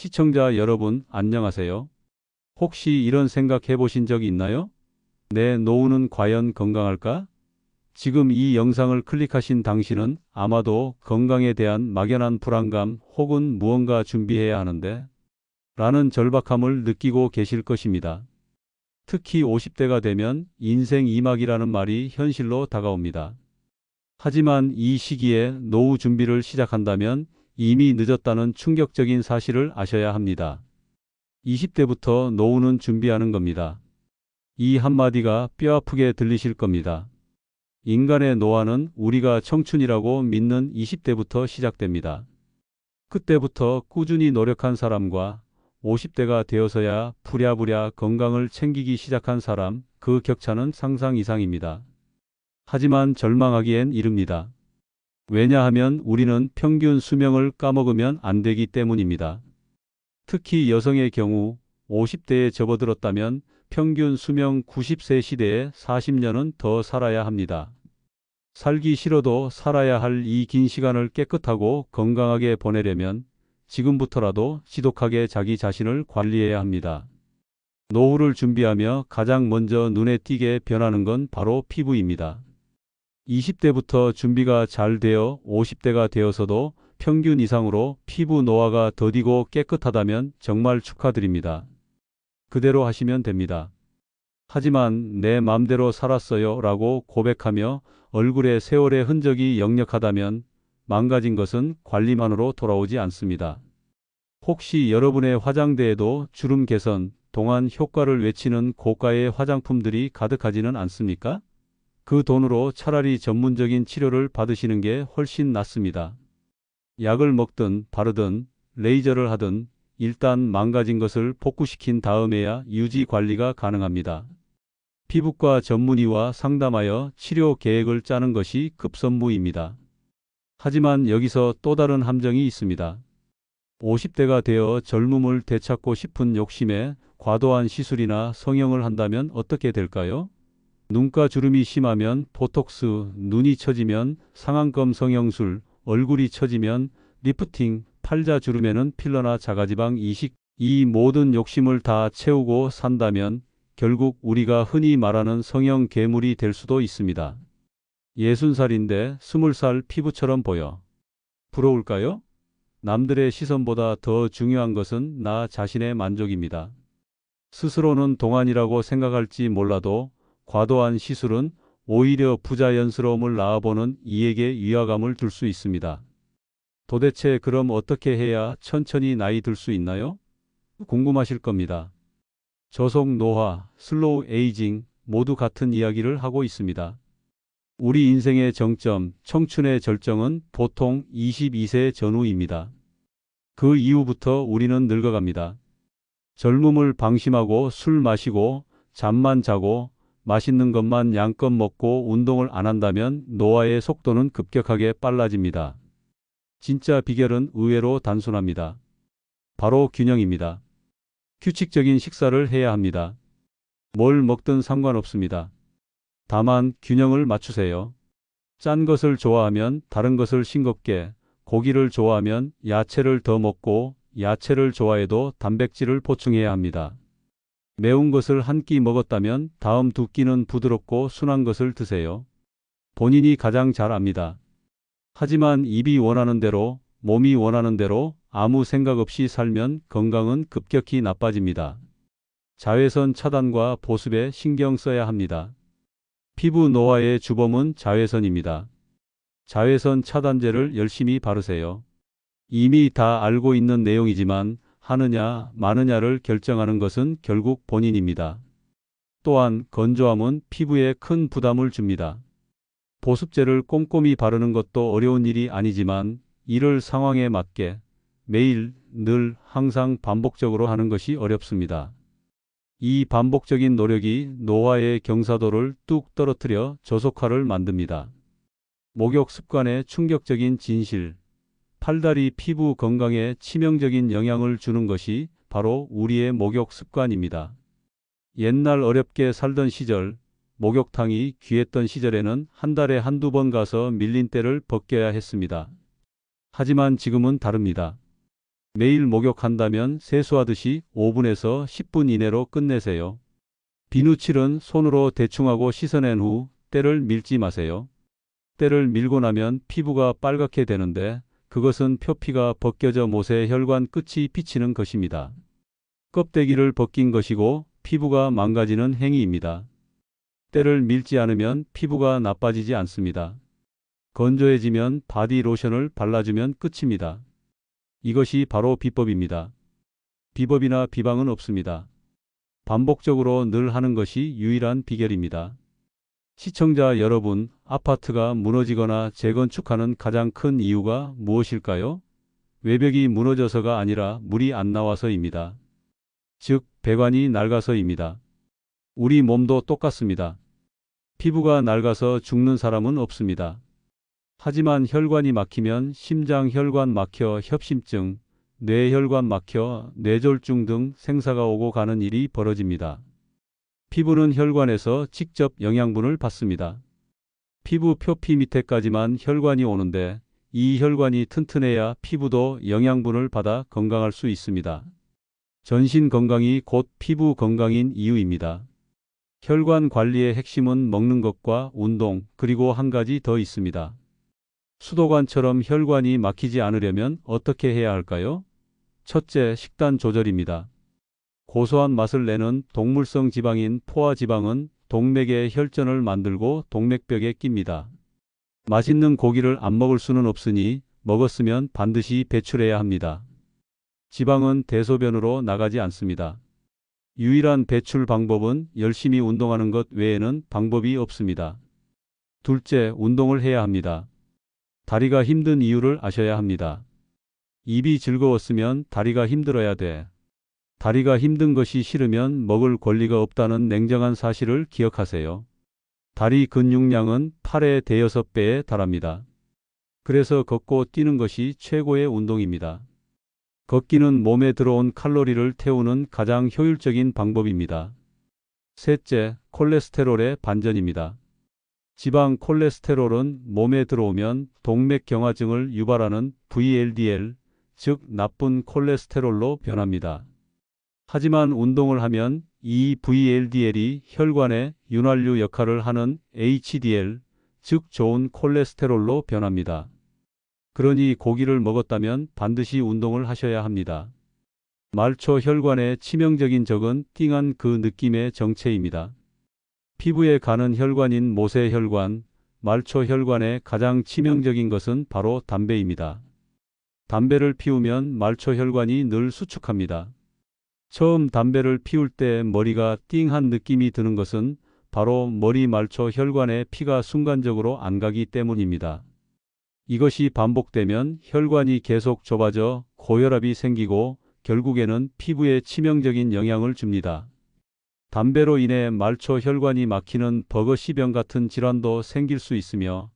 시청자 여러분, 안녕하세요. 혹시 이런 생각 해보신 적이 있나요? 내 노후는 과연 건강할까? 지금 이 영상을 클릭하신 당신은 아마도 건강에 대한 막연한 불안감 혹은 무언가 준비해야 하는데 라는 절박함을 느끼고 계실 것입니다. 특히 50대가 되면 인생 이막이라는 말이 현실로 다가옵니다. 하지만 이 시기에 노후 준비를 시작한다면 이미 늦었다는 충격적인 사실을 아셔야 합니다. 20대부터 노후는 준비하는 겁니다. 이 한마디가 뼈아프게 들리실 겁니다. 인간의 노화는 우리가 청춘이라고 믿는 20대부터 시작됩니다. 그때부터 꾸준히 노력한 사람과 50대가 되어서야 부랴부랴 건강을 챙기기 시작한 사람, 그 격차는 상상 이상입니다. 하지만 절망하기엔 이릅니다. 왜냐하면 우리는 평균 수명을 까먹으면 안 되기 때문입니다. 특히 여성의 경우 50대에 접어들었다면 평균 수명 90세 시대에 40년은 더 살아야 합니다. 살기 싫어도 살아야 할 이 긴 시간을 깨끗하고 건강하게 보내려면 지금부터라도 지독하게 자기 자신을 관리해야 합니다. 노후를 준비하며 가장 먼저 눈에 띄게 변하는 건 바로 피부입니다. 20대부터 준비가 잘 되어 50대가 되어서도 평균 이상으로 피부 노화가 더디고 깨끗하다면 정말 축하드립니다. 그대로 하시면 됩니다. 하지만 내 맘대로 살았어요 라고 고백하며 얼굴에 세월의 흔적이 역력하다면 망가진 것은 관리만으로 돌아오지 않습니다. 혹시 여러분의 화장대에도 주름 개선, 동안 효과를 외치는 고가의 화장품들이 가득하지는 않습니까? 그 돈으로 차라리 전문적인 치료를 받으시는 게 훨씬 낫습니다. 약을 먹든 바르든 레이저를 하든 일단 망가진 것을 복구시킨 다음에야 유지 관리가 가능합니다. 피부과 전문의와 상담하여 치료 계획을 짜는 것이 급선무입니다. 하지만 여기서 또 다른 함정이 있습니다. 50대가 되어 젊음을 되찾고 싶은 욕심에 과도한 시술이나 성형을 한다면 어떻게 될까요? 눈가 주름이 심하면 보톡스, 눈이 처지면 상안검 성형술, 얼굴이 처지면 리프팅, 팔자 주름에는 필러나 자가지방 이식, 이 모든 욕심을 다 채우고 산다면 결국 우리가 흔히 말하는 성형 괴물이 될 수도 있습니다. 60살인데 20살 피부처럼 보여. 부러울까요? 남들의 시선보다 더 중요한 것은 나 자신의 만족입니다. 스스로는 동안이라고 생각할지 몰라도 과도한 시술은 오히려 부자연스러움을 낳아보는 이에게 위화감을 줄 수 있습니다. 도대체 그럼 어떻게 해야 천천히 나이 들 수 있나요? 궁금하실 겁니다. 저속 노화, 슬로우 에이징 모두 같은 이야기를 하고 있습니다. 우리 인생의 정점, 청춘의 절정은 보통 22세 전후입니다. 그 이후부터 우리는 늙어갑니다. 젊음을 방심하고 술 마시고 잠만 자고 맛있는 것만 양껏 먹고 운동을 안 한다면 노화의 속도는 급격하게 빨라집니다. 진짜 비결은 의외로 단순합니다. 바로 균형입니다. 규칙적인 식사를 해야 합니다. 뭘 먹든 상관없습니다. 다만 균형을 맞추세요. 짠 것을 좋아하면 다른 것을 싱겁게, 고기를 좋아하면 야채를 더 먹고 야채를 좋아해도 단백질을 보충해야 합니다. 매운 것을 한 끼 먹었다면 다음 두 끼는 부드럽고 순한 것을 드세요. 본인이 가장 잘 압니다. 하지만 입이 원하는 대로, 몸이 원하는 대로 아무 생각 없이 살면 건강은 급격히 나빠집니다. 자외선 차단과 보습에 신경 써야 합니다. 피부 노화의 주범은 자외선입니다. 자외선 차단제를 열심히 바르세요. 이미 다 알고 있는 내용이지만 하느냐 마느냐를 결정하는 것은 결국 본인입니다. 또한 건조함은 피부에 큰 부담을 줍니다. 보습제를 꼼꼼히 바르는 것도 어려운 일이 아니지만 이를 상황에 맞게 매일, 늘, 항상 반복적으로 하는 것이 어렵습니다. 이 반복적인 노력이 노화의 경사도를 뚝 떨어뜨려 저속화를 만듭니다. 목욕 습관의 충격적인 진실. 팔다리 피부 건강에 치명적인 영향을 주는 것이 바로 우리의 목욕 습관입니다. 옛날 어렵게 살던 시절, 목욕탕이 귀했던 시절에는 한 달에 한두 번 가서 밀린 때를 벗겨야 했습니다. 하지만 지금은 다릅니다. 매일 목욕한다면 세수하듯이 5분에서 10분 이내로 끝내세요. 비누칠은 손으로 대충 하고 씻어낸 후 때를 밀지 마세요. 때를 밀고 나면 피부가 빨갛게 되는데 그것은 표피가 벗겨져 못의 혈관 끝이 비치는 것입니다. 껍데기를 벗긴 것이고 피부가 망가지는 행위입니다. 때를 밀지 않으면 피부가 나빠지지 않습니다. 건조해지면 바디 로션을 발라주면 끝입니다. 이것이 바로 비법입니다. 비법이나 비방은 없습니다. 반복적으로 늘 하는 것이 유일한 비결입니다. 시청자 여러분, 아파트가 무너지거나 재건축하는 가장 큰 이유가 무엇일까요? 외벽이 무너져서가 아니라 물이 안 나와서입니다. 즉, 배관이 낡아서입니다. 우리 몸도 똑같습니다. 피부가 낡아서 죽는 사람은 없습니다. 하지만 혈관이 막히면 심장 혈관 막혀 협심증, 뇌혈관 막혀 뇌졸중 등 생사가 오고 가는 일이 벌어집니다. 피부는 혈관에서 직접 영양분을 받습니다. 피부 표피 밑에까지만 혈관이 오는데 이 혈관이 튼튼해야 피부도 영양분을 받아 건강할 수 있습니다. 전신 건강이 곧 피부 건강인 이유입니다. 혈관 관리의 핵심은 먹는 것과 운동, 그리고 한 가지 더 있습니다. 수도관처럼 혈관이 막히지 않으려면 어떻게 해야 할까요? 첫째, 식단 조절입니다. 고소한 맛을 내는 동물성 지방인 포화지방은 동맥의 혈전을 만들고 동맥벽에 낍니다. 맛있는 고기를 안 먹을 수는 없으니 먹었으면 반드시 배출해야 합니다. 지방은 대소변으로 나가지 않습니다. 유일한 배출 방법은 열심히 운동하는 것 외에는 방법이 없습니다. 둘째, 운동을 해야 합니다. 다리가 힘든 이유를 아셔야 합니다. 입이 즐거웠으면 다리가 힘들어야 돼. 다리가 힘든 것이 싫으면 먹을 권리가 없다는 냉정한 사실을 기억하세요. 다리 근육량은 팔의 대여섯 배에 달합니다. 그래서 걷고 뛰는 것이 최고의 운동입니다. 걷기는 몸에 들어온 칼로리를 태우는 가장 효율적인 방법입니다. 셋째, 콜레스테롤의 반전입니다. 지방 콜레스테롤은 몸에 들어오면 동맥경화증을 유발하는 VLDL, 즉 나쁜 콜레스테롤로 변합니다. 하지만 운동을 하면 이 VLDL이 혈관의 윤활유 역할을 하는 HDL, 즉 좋은 콜레스테롤로 변합니다. 그러니 고기를 먹었다면 반드시 운동을 하셔야 합니다. 말초 혈관의 치명적인 적은 띵한 그 느낌의 정체입니다. 피부에 가는 혈관인 모세혈관, 말초 혈관의 가장 치명적인 것은 바로 담배입니다. 담배를 피우면 말초 혈관이 늘 수축합니다. 처음 담배를 피울 때 머리가 띵한 느낌이 드는 것은 바로 머리 말초 혈관에 피가 순간적으로 안 가기 때문입니다. 이것이 반복되면 혈관이 계속 좁아져 고혈압이 생기고 결국에는 피부에 치명적인 영향을 줍니다. 담배로 인해 말초 혈관이 막히는 버거시병 같은 질환도 생길 수 있으며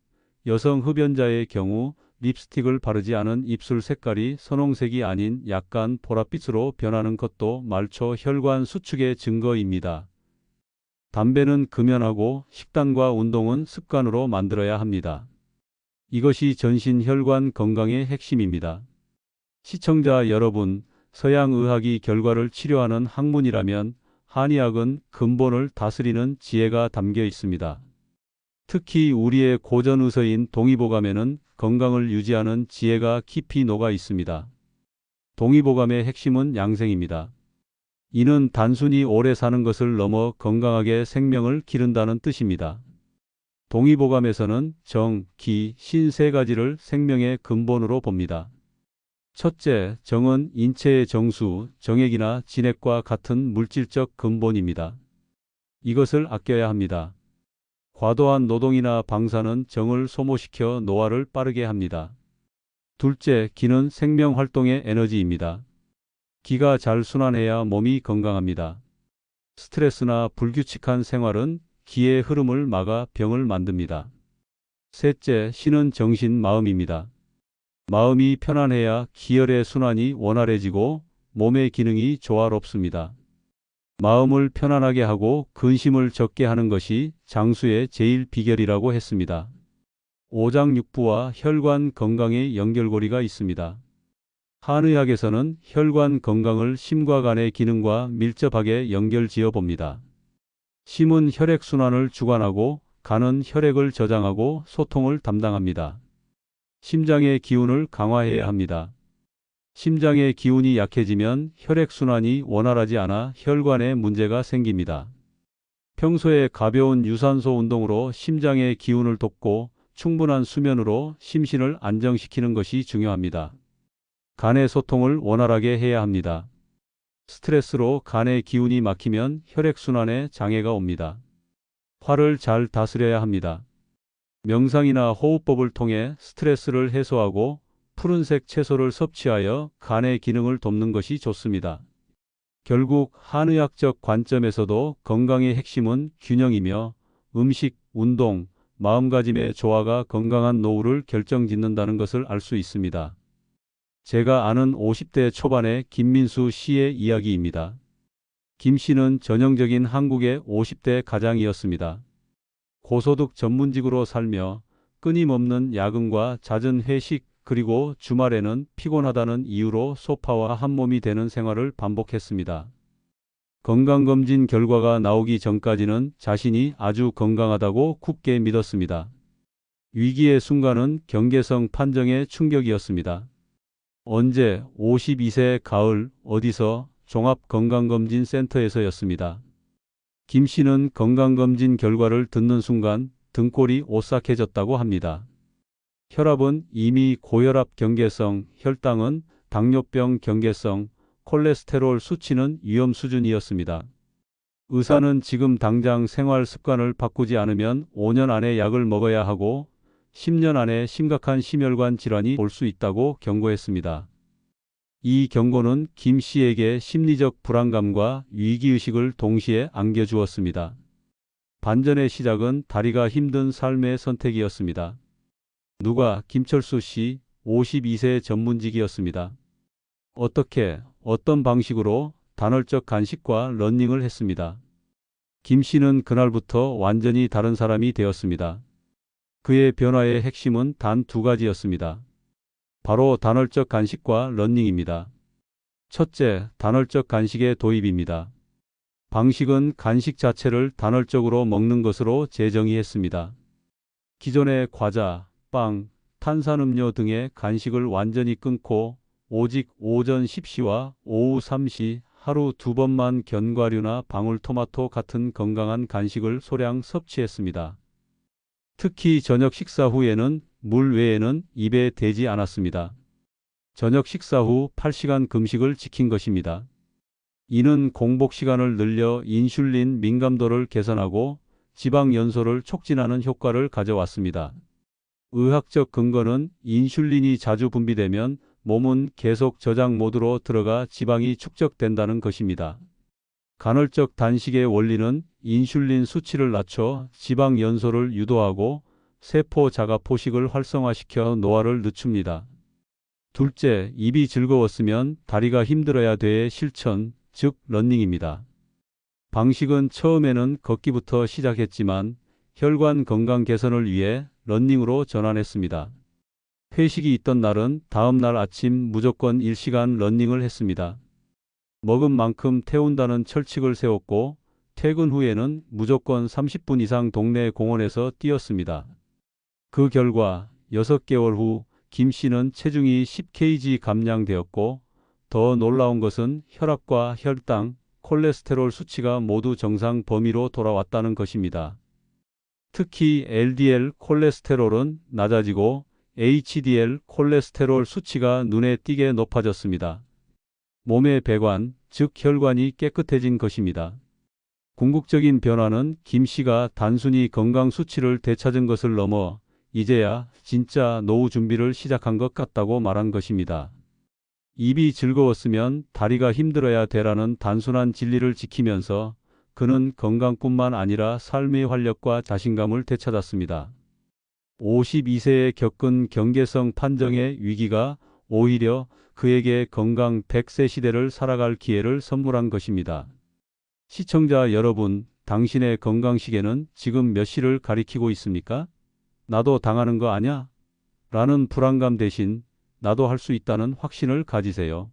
여성 흡연자의 경우 립스틱을 바르지 않은 입술 색깔이 선홍색이 아닌 약간 보랏빛으로 변하는 것도 말초 혈관 수축의 증거입니다. 담배는 금연하고 식단과 운동은 습관으로 만들어야 합니다. 이것이 전신 혈관 건강의 핵심입니다. 시청자 여러분, 서양 의학이 결과를 치료하는 학문이라면 한의학은 근본을 다스리는 지혜가 담겨 있습니다. 특히 우리의 고전 의서인 동의보감에는 건강을 유지하는 지혜가 깊이 녹아 있습니다. 동의보감의 핵심은 양생입니다. 이는 단순히 오래 사는 것을 넘어 건강하게 생명을 기른다는 뜻입니다. 동의보감에서는 정, 기, 신 세 가지를 생명의 근본으로 봅니다. 첫째, 정은 인체의 정수, 정액이나 진액과 같은 물질적 근본입니다. 이것을 아껴야 합니다. 과도한 노동이나 방사는 정을 소모시켜 노화를 빠르게 합니다. 둘째, 기는 생명 활동의 에너지입니다. 기가 잘 순환해야 몸이 건강합니다. 스트레스나 불규칙한 생활은 기의 흐름을 막아 병을 만듭니다. 셋째, 신은 정신 마음입니다. 마음이 편안해야 기혈의 순환이 원활해지고 몸의 기능이 조화롭습니다. 마음을 편안하게 하고 근심을 적게 하는 것이 장수의 제일 비결이라고 했습니다. 오장육부와 혈관 건강의 연결고리가 있습니다. 한의학에서는 혈관 건강을 심과 간의 기능과 밀접하게 연결지어 봅니다. 심은 혈액순환을 주관하고 간은 혈액을 저장하고 소통을 담당합니다. 심장의 기운을 강화해야 합니다. 심장의 기운이 약해지면 혈액순환이 원활하지 않아 혈관에 문제가 생깁니다. 평소에 가벼운 유산소 운동으로 심장의 기운을 돕고 충분한 수면으로 심신을 안정시키는 것이 중요합니다. 간의 소통을 원활하게 해야 합니다. 스트레스로 간의 기운이 막히면 혈액순환에 장애가 옵니다. 화를 잘 다스려야 합니다. 명상이나 호흡법을 통해 스트레스를 해소하고 푸른색 채소를 섭취하여 간의 기능을 돕는 것이 좋습니다. 결국 한의학적 관점에서도 건강의 핵심은 균형이며 음식, 운동, 마음가짐의 조화가 건강한 노후를 결정짓는다는 것을 알 수 있습니다. 제가 아는 50대 초반의 김민수 씨의 이야기입니다. 김 씨는 전형적인 한국의 50대 가장이었습니다. 고소득 전문직으로 살며 끊임없는 야근과 잦은 회식 그리고 주말에는 피곤하다는 이유로 소파와 한몸이 되는 생활을 반복했습니다. 건강검진 결과가 나오기 전까지는 자신이 아주 건강하다고 굳게 믿었습니다. 위기의 순간은 경계성 판정의 충격이었습니다. 언제 52세 가을 어디서 종합건강검진센터에서였습니다. 김 씨는 건강검진 결과를 듣는 순간 등골이 오싹해졌다고 합니다. 혈압은 이미 고혈압 경계성, 혈당은 당뇨병 경계성, 콜레스테롤 수치는 위험 수준이었습니다. 의사는 지금 당장 생활 습관을 바꾸지 않으면 5년 안에 약을 먹어야 하고 10년 안에 심각한 심혈관 질환이 올 수 있다고 경고했습니다. 이 경고는 김 씨에게 심리적 불안감과 위기의식을 동시에 안겨주었습니다. 반전의 시작은 다리가 힘든 삶의 선택이었습니다. 누가 김철수 씨 52세 전문직이었습니다. 어떤 방식으로 단헐적 간식과 러닝을 했습니다. 김 씨는 그날부터 완전히 다른 사람이 되었습니다. 그의 변화의 핵심은 단 두 가지였습니다. 바로 단헐적 간식과 러닝입니다. 첫째, 단헐적 간식의 도입입니다. 방식은 간식 자체를 단헐적으로 먹는 것으로 재정의했습니다. 기존의 과자, 빵, 탄산음료 등의 간식을 완전히 끊고 오직 오전 10시와 오후 3시 하루 2번만 견과류나 방울토마토 같은 건강한 간식을 소량 섭취했습니다. 특히 저녁 식사 후에는 물 외에는 입에 대지 않았습니다. 저녁 식사 후 8시간 금식을 지킨 것입니다. 이는 공복 시간을 늘려 인슐린 민감도를 개선하고 지방 연소를 촉진하는 효과를 가져왔습니다. 의학적 근거는 인슐린이 자주 분비되면 몸은 계속 저장 모드로 들어가 지방이 축적된다는 것입니다. 간헐적 단식의 원리는 인슐린 수치를 낮춰 지방 연소를 유도하고 세포 자가 포식을 활성화시켜 노화를 늦춥니다. 둘째, 입이 즐거웠으면 다리가 힘들어야 돼의 실천, 즉 러닝입니다. 방식은 처음에는 걷기부터 시작했지만 혈관 건강 개선을 위해 러닝으로 전환했습니다. 회식이 있던 날은 다음 날 아침 무조건 1시간 러닝을 했습니다. 먹은 만큼 태운다는 철칙을 세웠고 퇴근 후에는 무조건 30분 이상 동네 공원에서 뛰었습니다. 그 결과 6개월 후 김 씨는 체중이 10kg 감량되었고 더 놀라운 것은 혈압과 혈당, 콜레스테롤 수치가 모두 정상 범위로 돌아왔다는 것입니다. 특히 LDL 콜레스테롤은 낮아지고 HDL 콜레스테롤 수치가 눈에 띄게 높아졌습니다. 몸의 배관, 즉 혈관이 깨끗해진 것입니다. 궁극적인 변화는 김 씨가 단순히 건강 수치를 되찾은 것을 넘어 이제야 진짜 노후 준비를 시작한 것 같다고 말한 것입니다. 입이 즐거웠으면 다리가 힘들어야 되라는 단순한 진리를 지키면서 그는 건강뿐만 아니라 삶의 활력과 자신감을 되찾았습니다. 52세에 겪은 경계성 판정의 위기가 오히려 그에게 건강 100세 시대를 살아갈 기회를 선물한 것입니다. 시청자 여러분, 당신의 건강 시계는 지금 몇 시를 가리키고 있습니까? 나도 당하는 거 아냐? 라는 불안감 대신 나도 할 수 있다는 확신을 가지세요.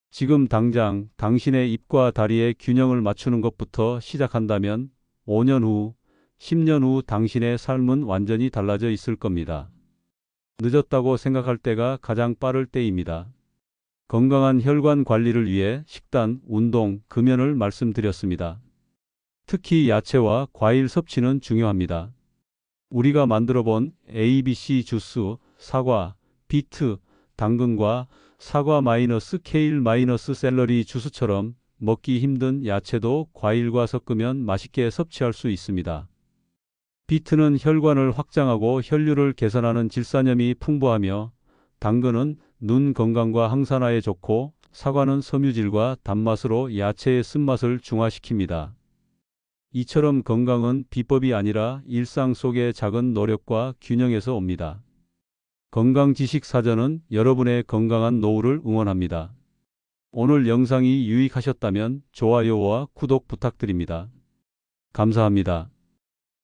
지금 당장 당신의 입과 다리의 균형을 맞추는 것부터 시작한다면 5년 후, 10년 후 당신의 삶은 완전히 달라져 있을 겁니다. 늦었다고 생각할 때가 가장 빠를 때입니다. 건강한 혈관 관리를 위해 식단, 운동, 금연을 말씀드렸습니다. 특히 야채와 과일 섭취는 중요합니다. 우리가 만들어 본 ABC 주스, 사과, 비트, 당근과 사과 마이너스 케일 마이너스 샐러리 주스처럼 먹기 힘든 야채도 과일과 섞으면 맛있게 섭취할 수 있습니다. 비트는 혈관을 확장하고 혈류를 개선하는 질산염이 풍부하며 당근은 눈 건강과 항산화에 좋고 사과는 섬유질과 단맛으로 야채의 쓴맛을 중화시킵니다. 이처럼 건강은 비법이 아니라 일상 속의 작은 노력과 균형에서 옵니다. 건강지식사전은 여러분의 건강한 노후를 응원합니다. 오늘 영상이 유익하셨다면 좋아요와 구독 부탁드립니다. 감사합니다.